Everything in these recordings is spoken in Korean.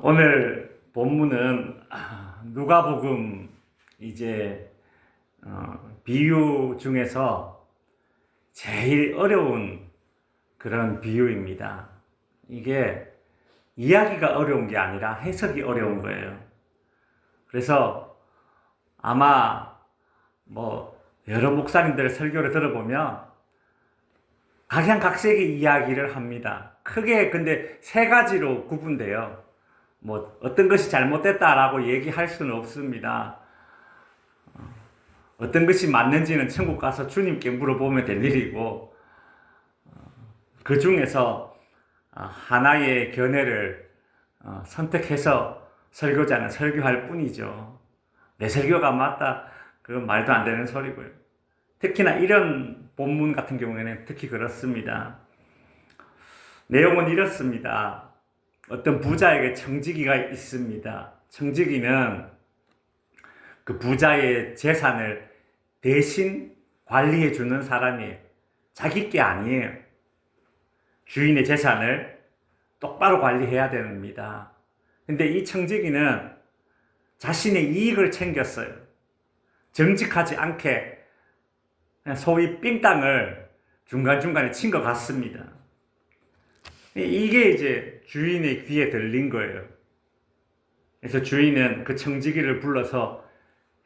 오늘 본문은 누가복음 비유 중에서 제일 어려운 그런 비유입니다. 이게 이야기가 어려운 게 아니라 해석이 어려운 거예요. 그래서 아마 여러 목사님들의 설교를 들어보면 각양각색의 이야기를 합니다. 크게 근데 세 가지로 구분돼요. 어떤 것이 잘못됐다라고 얘기할 수는 없습니다. 어떤 것이 맞는지는 천국 가서 주님께 물어보면 될 일이고, 그 중에서 하나의 견해를 선택해서 설교자는 설교할 뿐이죠. 내 설교가 맞다, 그건 말도 안 되는 소리고요. 특히나 이런 본문 같은 경우에는 특히 그렇습니다. 내용은 이렇습니다. 어떤 부자에게 청지기가 있습니다. 청지기는 그 부자의 재산을 대신 관리해 주는 사람이에요. 자기 게 아니에요. 주인의 재산을 똑바로 관리해야 됩니다. 근데 이 청지기는 자신의 이익을 챙겼어요. 정직하지 않게 소위 삥땅을 중간중간에 친 것 같습니다. 이게 이제 주인의 귀에 들린 거예요. 그래서 주인은 그 청지기를 불러서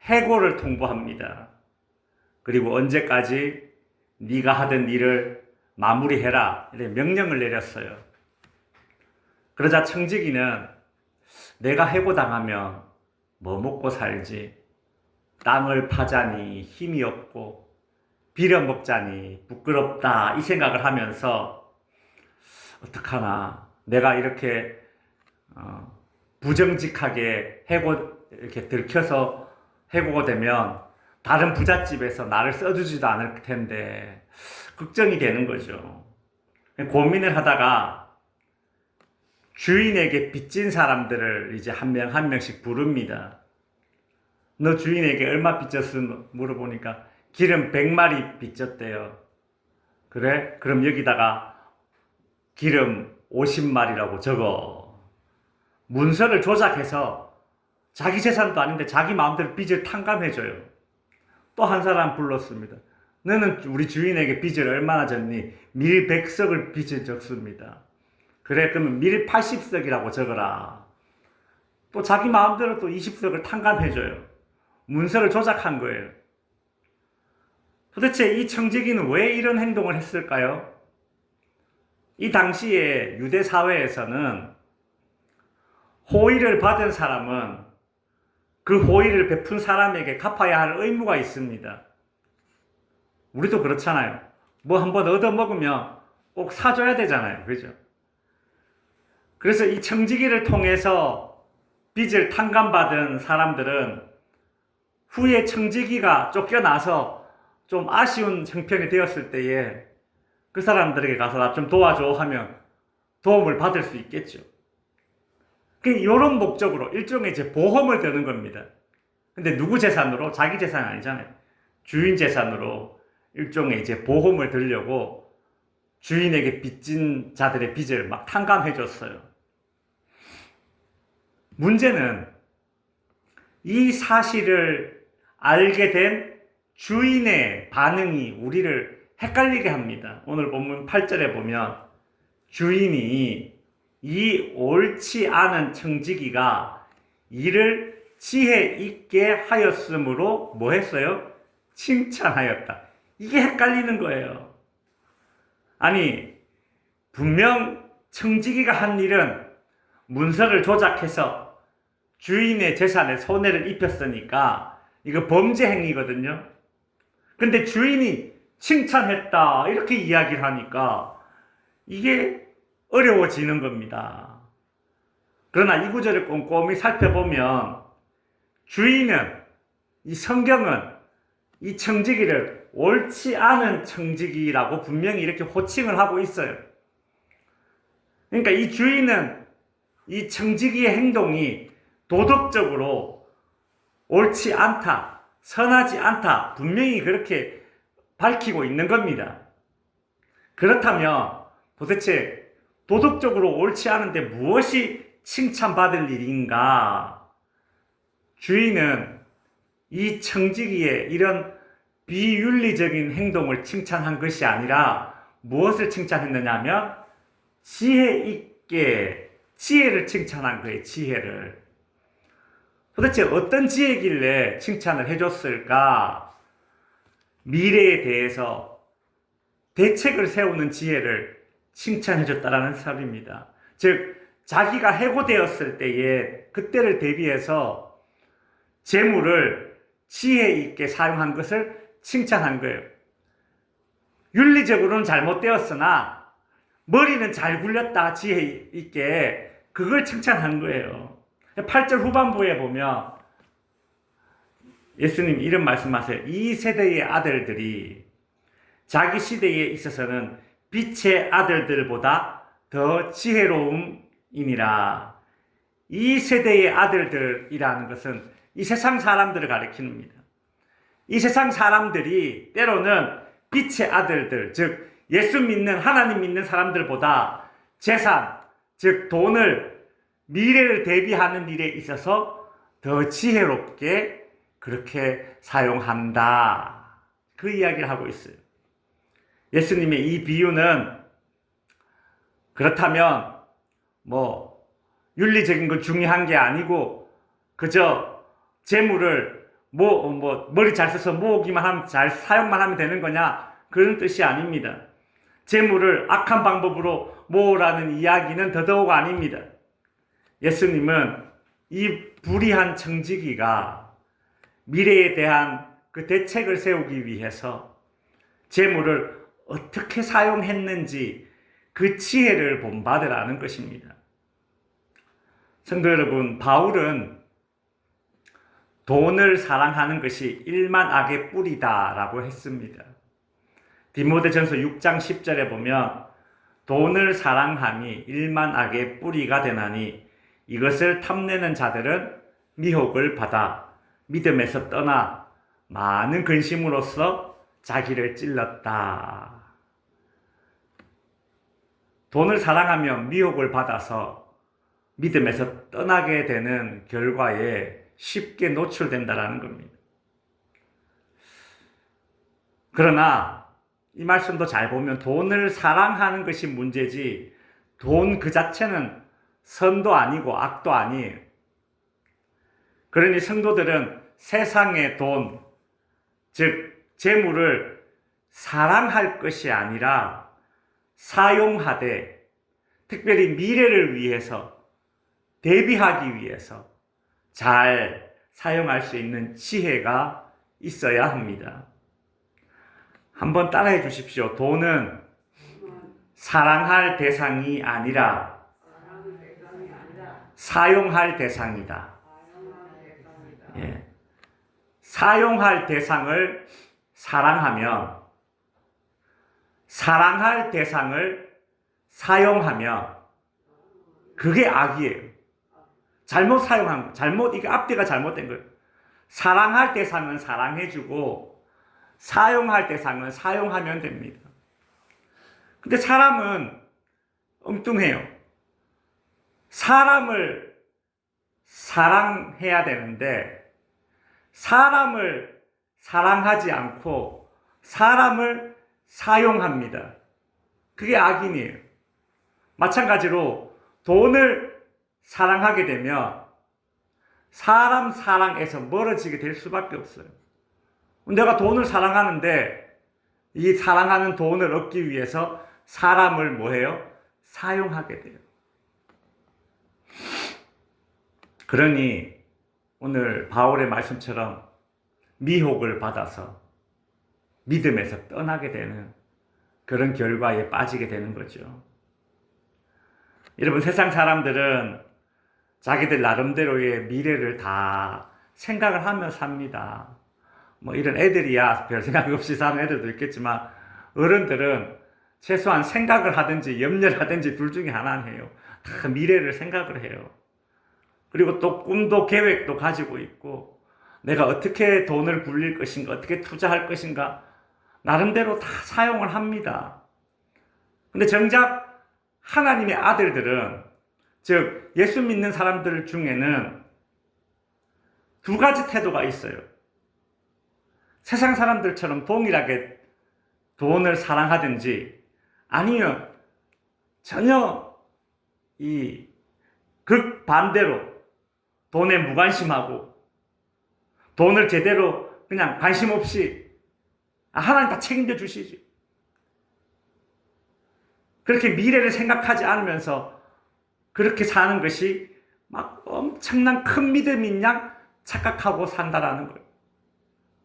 해고를 통보합니다. 그리고 언제까지 네가 하던 일을 마무리해라, 이렇게 명령을 내렸어요. 그러자 청지기는 내가 해고당하면 뭐 먹고 살지, 땅을 파자니 힘이 없고 빌어먹자니 부끄럽다, 이 생각을 하면서 어떡하나, 내가 이렇게 부정직하게 이렇게 들켜서 해고가 되면 다른 부잣집에서 나를 써주지도 않을 텐데 걱정이 되는 거죠. 고민을 하다가 주인에게 빚진 사람들을 이제 한 명 한 명씩 부릅니다. 너 주인에게 얼마 빚졌어? 물어보니까 기름 100마리 빚졌대요. 그래? 그럼 여기다가 기름 50마리라고 적어. 문서를 조작해서 자기 재산도 아닌데 자기 마음대로 빚을 탕감해줘요. 또 한 사람 불렀습니다. 너는 우리 주인에게 빚을 얼마나 졌니? 밀 100석을 빚을 졌습니다. 그래, 그러면 밀 80석이라고 적어라. 또 자기 마음대로 또 20석을 탕감해줘요. 문서를 조작한 거예요. 도대체 이 청지기는 왜 이런 행동을 했을까요? 이 당시에 유대 사회에서는 호의를 받은 사람은 그 호의를 베푼 사람에게 갚아야 할 의무가 있습니다. 우리도 그렇잖아요. 한번 얻어먹으면 꼭 사줘야 되잖아요. 그죠? 그래서 이 청지기를 통해서 빚을 탕감받은 사람들은 후에 청지기가 쫓겨나서 좀 아쉬운 형편이 되었을 때에 그 사람들에게 가서 나 좀 도와줘 하면 도움을 받을 수 있겠죠. 이런 목적으로 일종의 이제 보험을 드는 겁니다. 근데 누구 재산으로? 자기 재산 아니잖아요. 주인 재산으로 일종의 이제 보험을 들려고 주인에게 빚진 자들의 빚을 막 탕감해 줬어요. 문제는 이 사실을 알게 된 주인의 반응이 우리를 헷갈리게 합니다. 오늘 본문 8절에 보면 주인이 이 옳지 않은 청지기가 이를 지혜 있게 하였으므로 뭐 했어요? 칭찬하였다. 이게 헷갈리는 거예요. 아니, 분명 청지기가 한 일은 문서를 조작해서 주인의 재산에 손해를 입혔으니까 이거 범죄 행위거든요. 근데 주인이 칭찬했다, 이렇게 이야기를 하니까 이게 어려워지는 겁니다. 그러나 이 구절을 꼼꼼히 살펴보면 주인은, 이 성경은 이 청지기를 옳지 않은 청지기라고 분명히 이렇게 호칭을 하고 있어요. 그러니까 이 주인은 이 청지기의 행동이 도덕적으로 옳지 않다, 선하지 않다, 분명히 그렇게 밝히고 있는 겁니다. 그렇다면 도대체 도덕적으로 옳지 않은데 무엇이 칭찬받을 일인가? 주인은 이 청지기의 이런 비윤리적인 행동을 칭찬한 것이 아니라 무엇을 칭찬했느냐면 지혜 있게 지혜를 칭찬한 거예요. 지혜를. 도대체 어떤 지혜길래 칭찬을 해줬을까? 미래에 대해서 대책을 세우는 지혜를 칭찬해줬다라는 설입니다. 즉 자기가 해고되었을 때에 그때를 대비해서 재물을 지혜 있게 사용한 것을 칭찬한 거예요. 윤리적으로는 잘못되었으나 머리는 잘 굴렸다 지혜 있게 그걸 칭찬한 거예요. 8절 후반부에 보면 예수님 이런 말씀하세요. 이 세대의 아들들이 자기 시대에 있어서는 빛의 아들들보다 더 지혜로움이니라. 이 세대의 아들들이라는 것은 이 세상 사람들을 가리킵니다. 이 세상 사람들이 때로는 빛의 아들들, 즉 예수 믿는 하나님 믿는 사람들보다 재산, 즉 돈을 미래를 대비하는 일에 있어서 더 지혜롭게 그렇게 사용한다. 그 이야기를 하고 있어요. 예수님의 이 비유는 그렇다면 윤리적인 건 중요한 게 아니고 그저 재물을 머리 잘 써서 모으기만 하면 잘 사용만 하면 되는 거냐 그런 뜻이 아닙니다. 재물을 악한 방법으로 모으라는 이야기는 더더욱 아닙니다. 예수님은 이 불의한 청지기가 미래에 대한 그 대책을 세우기 위해서 재물을 어떻게 사용했는지 그 지혜를 본받으라는 것입니다. 성도 여러분, 바울은 돈을 사랑하는 것이 일만 악의 뿌리다라고 했습니다. 디모데전서 6장 10절에 보면 돈을 사랑함이 일만 악의 뿌리가 되나니 이것을 탐내는 자들은 미혹을 받아 믿음에서 떠나 많은 근심으로써 자기를 찔렀다. 돈을 사랑하면 미혹을 받아서 믿음에서 떠나게 되는 결과에 쉽게 노출된다라는 겁니다. 그러나 이 말씀도 잘 보면 돈을 사랑하는 것이 문제지 돈 그 자체는 선도 아니고 악도 아니에요. 그러니 성도들은 세상의 돈, 즉 재물을 사랑할 것이 아니라 사용하되 특별히 미래를 위해서 대비하기 위해서 잘 사용할 수 있는 지혜가 있어야 합니다. 한번 따라해 주십시오. 돈은 사랑할 대상이 아니라 사용할 대상이다. 예. 사용할 대상을 사랑하면 사랑할 대상을 사용하면 그게 악이에요. 잘못 사용한 거, 이게 앞뒤가 잘못된 거예요. 사랑할 대상은 사랑해주고 사용할 대상은 사용하면 됩니다. 근데 사람은 엉뚱해요. 사람을 사랑해야 되는데 사람을 사랑하지 않고 사람을 사용합니다. 그게 악인이에요. 마찬가지로 돈을 사랑하게 되면 사람 사랑에서 멀어지게 될 수밖에 없어요. 내가 돈을 사랑하는데 이 사랑하는 돈을 얻기 위해서 사람을 뭐해요? 사용하게 돼요. 그러니 오늘 바울의 말씀처럼 미혹을 받아서 믿음에서 떠나게 되는 그런 결과에 빠지게 되는 거죠. 여러분, 세상 사람들은 자기들 나름대로의 미래를 다 생각을 하며 삽니다. 이런 애들이야 별 생각 없이 사는 애들도 있겠지만 어른들은 최소한 생각을 하든지 염려를 하든지 둘 중에 하나는 해요. 다 미래를 생각을 해요. 그리고 또 꿈도 계획도 가지고 있고 내가 어떻게 돈을 굴릴 것인가, 어떻게 투자할 것인가 나름대로 다 사용을 합니다. 근데 정작 하나님의 아들들은 즉 예수 믿는 사람들 중에는 두 가지 태도가 있어요. 세상 사람들처럼 동일하게 돈을 사랑하든지, 아니면 전혀 이 극반대로 돈에 무관심하고 돈을 제대로 그냥 관심 없이 하나님 다 책임져 주시지, 그렇게 미래를 생각하지 않으면서 그렇게 사는 것이 막 엄청난 큰 믿음인 양 착각하고 산다라는 거예요.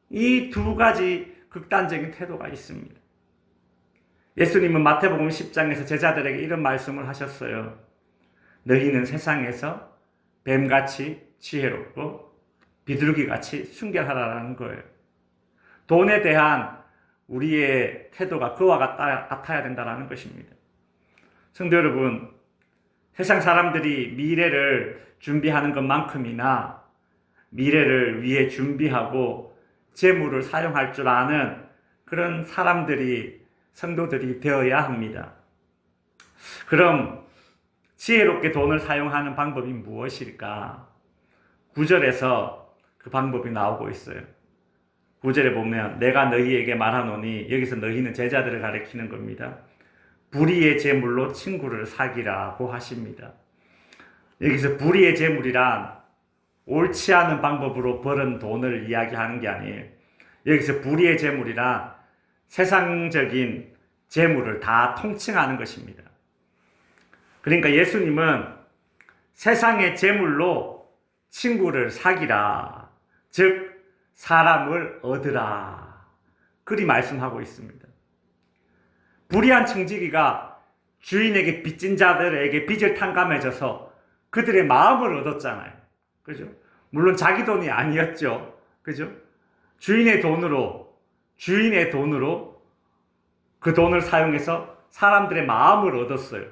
이 두 가지 극단적인 태도가 있습니다. 예수님은 마태복음 10장에서 제자들에게 이런 말씀을 하셨어요. 너희는 세상에서 뱀같이 지혜롭고 비둘기같이 순결하라는 거예요. 돈에 대한 우리의 태도가 그와 같아야 된다는 것입니다. 성도 여러분, 세상 사람들이 미래를 준비하는 것만큼이나 미래를 위해 준비하고 재물을 사용할 줄 아는 그런 사람들이, 성도들이 되어야 합니다. 그럼 지혜롭게 돈을 사용하는 방법이 무엇일까? 9절에서 그 방법이 나오고 있어요. 9절에 보면 내가 너희에게 말하노니, 여기서 너희는 제자들을 가리키는 겁니다. 불의의 재물로 친구를 사귀라고 하십니다. 여기서 불의의 재물이란 옳지 않은 방법으로 벌은 돈을 이야기하는 게 아니에요. 여기서 불의의 재물이란 세상적인 재물을 다 통칭하는 것입니다. 그러니까 예수님은 세상의 재물로 친구를 사귀라, 즉 사람을 얻으라, 그리 말씀하고 있습니다. 불의한 청지기가 주인에게 빚진 자들에게 빚을 탕감해줘서 그들의 마음을 얻었잖아요. 그죠? 물론 자기 돈이 아니었죠. 그죠? 주인의 돈으로 그 돈을 사용해서 사람들의 마음을 얻었어요.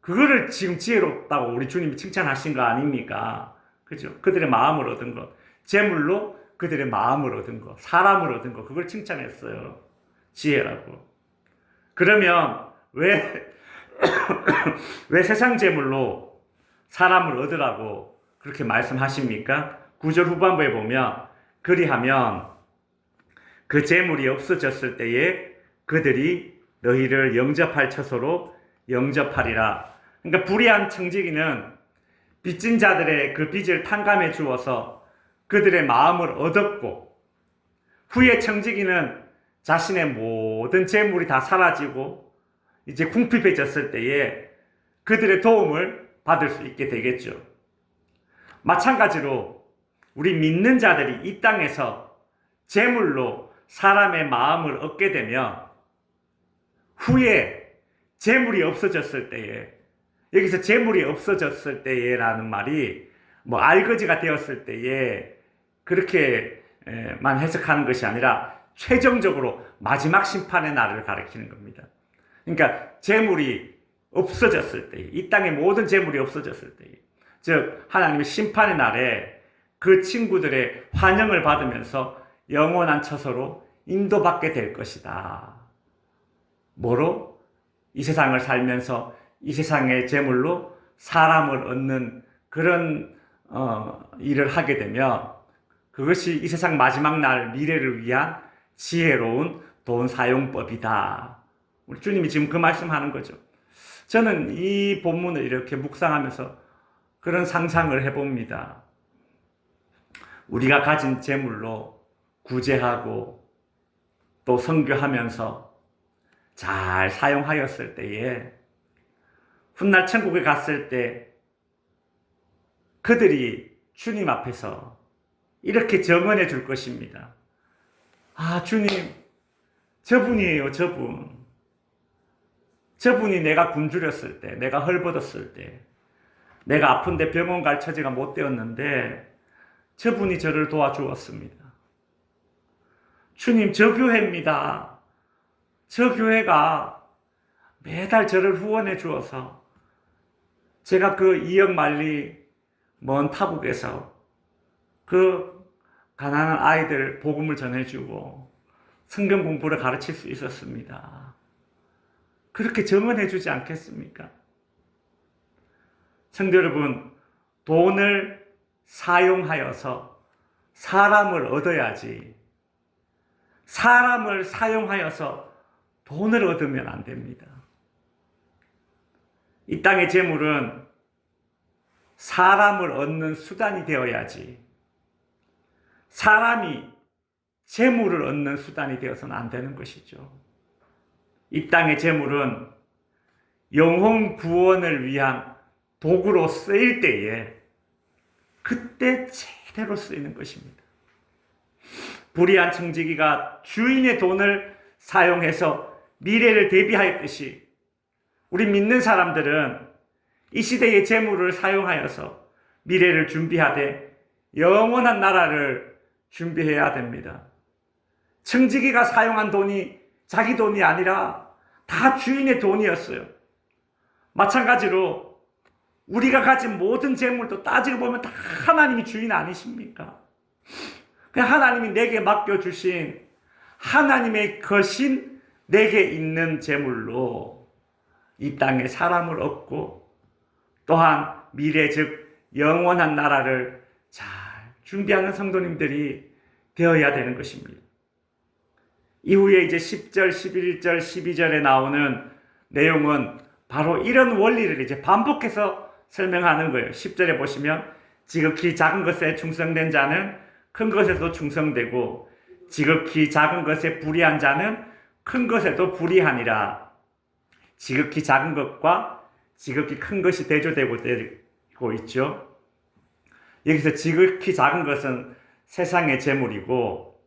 그거를 지금 지혜롭다고 우리 주님이 칭찬하신 거 아닙니까? 그죠? 그들의 마음을 얻은 것. 재물로 그들의 마음을 얻은 것, 사람을 얻은 것, 그걸 칭찬했어요. 지혜라고. 그러면 왜 세상 재물로 사람을 얻으라고 그렇게 말씀하십니까? 9절 후반부에 보면 그리하면 그 재물이 없어졌을 때에 그들이 너희를 영접할 처소로 영접하리라. 그러니까 불의한 청지기는 빚진 자들의 그 빚을 탕감해 주어서 그들의 마음을 얻었고, 후에 청지기는 자신의 모든 재물이 다 사라지고 이제 궁핍해졌을 때에 그들의 도움을 받을 수 있게 되겠죠. 마찬가지로 우리 믿는 자들이 이 땅에서 재물로 사람의 마음을 얻게 되면 후에 재물이 없어졌을 때에, 여기서 재물이 없어졌을 때에라는 말이 뭐 알거지가 되었을 때에 그렇게만 해석하는 것이 아니라 최종적으로 마지막 심판의 날을 가리키는 겁니다. 그러니까 재물이 없어졌을 때, 이 땅의 모든 재물이 없어졌을 때, 즉 하나님의 심판의 날에 그 친구들의 환영을 받으면서 영원한 처소로 인도받게 될 것이다. 뭐로? 이 세상을 살면서 이 세상의 재물로 사람을 얻는 그런 일을 하게 되면 그것이 이 세상 마지막 날 미래를 위한 지혜로운 돈 사용법이다. 우리 주님이 지금 그 말씀하는 거죠. 저는 이 본문을 이렇게 묵상하면서 그런 상상을 해봅니다. 우리가 가진 재물로 구제하고 또 선교하면서 잘 사용하였을 때에 훗날 천국에 갔을 때 그들이 주님 앞에서 이렇게 증언해 줄 것입니다. 아, 주님, 저분이에요, 저분. 저분이 내가 굶주렸을 때, 내가 헐벗었을 때, 내가 아픈데 병원 갈 처지가 못 되었는데 저분이 저를 도와주었습니다. 주님, 저 교회입니다. 저 교회가 매달 저를 후원해 주어서 제가 그 2억 마일리 먼 타국에서 그 가난한 아이들 복음을 전해주고 성경 공부를 가르칠 수 있었습니다. 그렇게 증언해 주지 않겠습니까? 성도 여러분, 돈을 사용하여서 사람을 얻어야지, 사람을 사용하여서 돈을 얻으면 안 됩니다. 이 땅의 재물은 사람을 얻는 수단이 되어야지, 사람이 재물을 얻는 수단이 되어서는 안 되는 것이죠. 이 땅의 재물은 영혼 구원을 위한 도구로 쓰일 때에 그때 제대로 쓰이는 것입니다. 불의한 청지기가 주인의 돈을 사용해서 미래를 대비하였듯이 우리 믿는 사람들은 이 시대의 재물을 사용하여서 미래를 준비하되 영원한 나라를 준비해야 됩니다. 청지기가 사용한 돈이 자기 돈이 아니라 다 주인의 돈이었어요. 마찬가지로 우리가 가진 모든 재물도 따지고 보면 다 하나님이 주인 아니십니까? 그냥 하나님이 내게 맡겨주신 하나님의 것인 내게 있는 재물로 이 땅에 사람을 얻고 또한 미래 즉 영원한 나라를 잘 준비하는 성도님들이 되어야 되는 것입니다. 이후에 이제 10절, 11절, 12절에 나오는 내용은 바로 이런 원리를 이제 반복해서 설명하는 거예요. 10절에 보시면 지극히 작은 것에 충성된 자는 큰 것에도 충성되고 지극히 작은 것에 불의한 자는 큰 것에도 불의하니라. 지극히 작은 것과 지극히 큰 것이 대조되고 있죠. 여기서 지극히 작은 것은 세상의 재물이고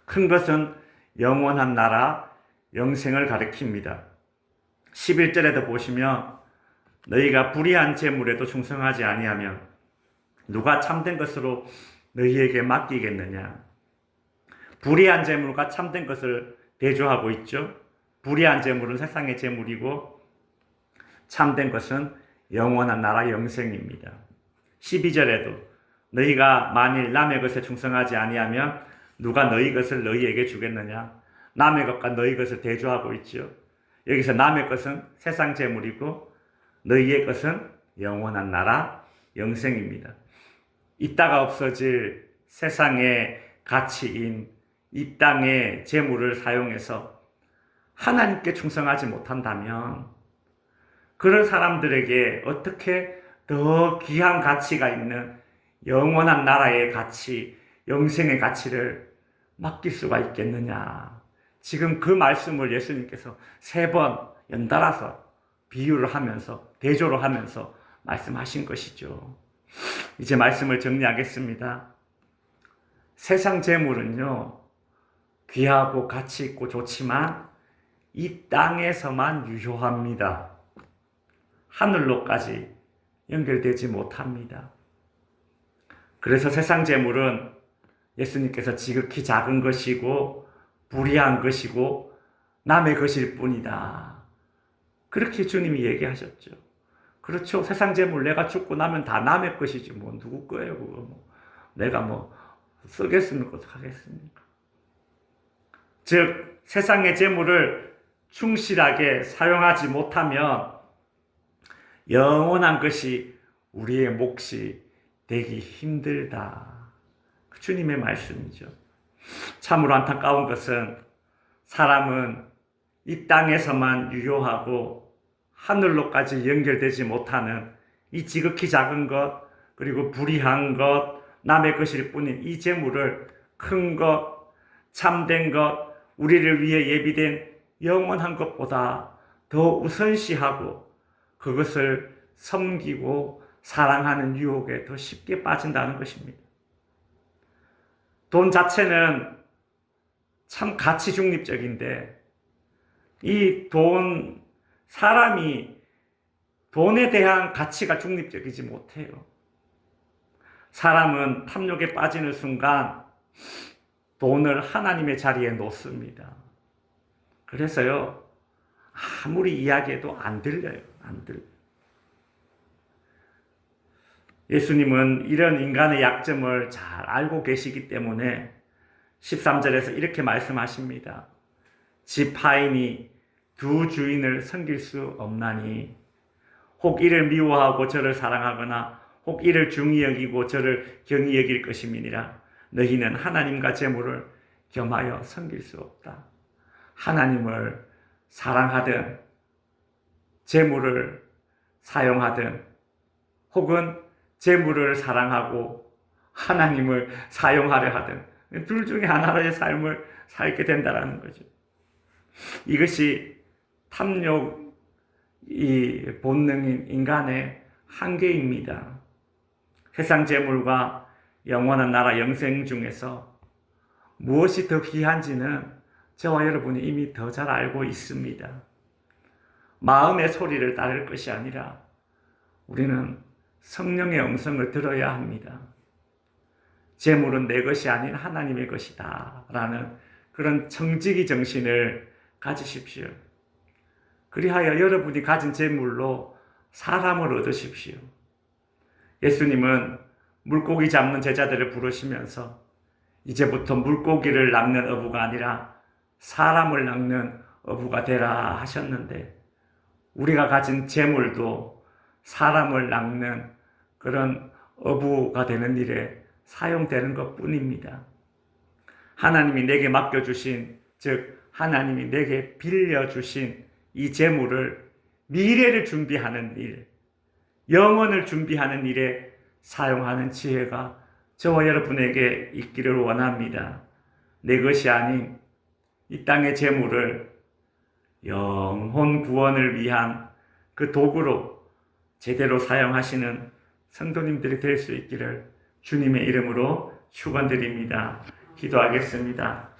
큰 것은 영원한 나라, 영생을 가리킵니다. 11절에도 보시면 너희가 불의한 재물에도 충성하지 아니하면 누가 참된 것으로 너희에게 맡기겠느냐. 불의한 재물과 참된 것을 대조하고 있죠. 불의한 재물은 세상의 재물이고 참된 것은 영원한 나라 영생입니다. 12절에도 너희가 만일 남의 것에 충성하지 아니하면 누가 너희 것을 너희에게 주겠느냐. 남의 것과 너희 것을 대조하고 있죠. 여기서 남의 것은 세상 재물이고 너희의 것은 영원한 나라 영생입니다. 있다가 없어질 세상의 가치인 이 땅의 재물을 사용해서 하나님께 충성하지 못한다면 그런 사람들에게 어떻게 더 귀한 가치가 있는 영원한 나라의 가치, 영생의 가치를 맡길 수가 있겠느냐. 지금 그 말씀을 예수님께서 3번 연달아서 비유를 하면서 대조를 하면서 말씀하신 것이죠. 이제 말씀을 정리하겠습니다. 세상 재물은요, 귀하고 가치 있고 좋지만 이 땅에서만 유효합니다. 하늘로까지 연결되지 못합니다. 그래서 세상 재물은 예수님께서 지극히 작은 것이고 불의한 것이고 남의 것일 뿐이다. 그렇게 주님이 얘기하셨죠. 그렇죠. 세상 재물 내가 죽고 나면 다 남의 것이지 뭐 누구 거예요 그거 뭐. 내가 뭐 쓰겠습니까 하겠습니까. 즉 세상의 재물을 충실하게 사용하지 못하면 영원한 것이 우리의 몫이 되기 힘들다. 주님의 말씀이죠. 참으로 안타까운 것은 사람은 이 땅에서만 유효하고 하늘로까지 연결되지 못하는 이 지극히 작은 것 그리고 불의한 것 남의 것일 뿐인 이 재물을 큰 것, 참된 것, 우리를 위해 예비된 영원한 것보다 더 우선시하고 그것을 섬기고 사랑하는 유혹에 더 쉽게 빠진다는 것입니다. 돈 자체는 참 가치 중립적인데 이 돈, 사람이 돈에 대한 가치가 중립적이지 못해요. 사람은 탐욕에 빠지는 순간 돈을 하나님의 자리에 놓습니다. 그래서요, 아무리 이야기해도 안 들려요. 안 들려요. 예수님은 이런 인간의 약점을 잘 알고 계시기 때문에 13절에서 이렇게 말씀하십니다. 집 하인이 두 주인을 섬길 수 없나니 혹 이를 미워하고 저를 사랑하거나 혹 이를 중히 여기고 저를 경히 여길 것임이니라. 너희는 하나님과 재물을 겸하여 섬길 수 없다. 하나님을 사랑하든 재물을 사용하든 혹은 재물을 사랑하고 하나님을 사용하려 하든 둘 중에 하나의 삶을 살게 된다는 거죠. 이것이 탐욕 이 본능인 인간의 한계입니다. 세상 재물과 영원한 나라 영생 중에서 무엇이 더 귀한지는 저와 여러분이 이미 더 잘 알고 있습니다. 마음의 소리를 따를 것이 아니라 우리는 성령의 음성을 들어야 합니다. 재물은 내 것이 아닌 하나님의 것이다 라는 그런 청지기 정신을 가지십시오. 그리하여 여러분이 가진 재물로 사람을 얻으십시오. 예수님은 물고기 잡는 제자들을 부르시면서 이제부터 물고기를 낚는 어부가 아니라 사람을 낚는 어부가 되라 하셨는데 우리가 가진 재물도 사람을 낚는 그런 어부가 되는 일에 사용되는 것 뿐입니다. 하나님이 내게 맡겨주신, 즉 하나님이 내게 빌려주신 이 재물을 미래를 준비하는 일, 영혼을 준비하는 일에 사용하는 지혜가 저와 여러분에게 있기를 원합니다. 내 것이 아닌 이 땅의 재물을 영혼 구원을 위한 그 도구로 제대로 사용하시는 성도님들이 될 수 있기를 주님의 이름으로 축원드립니다. 기도하겠습니다.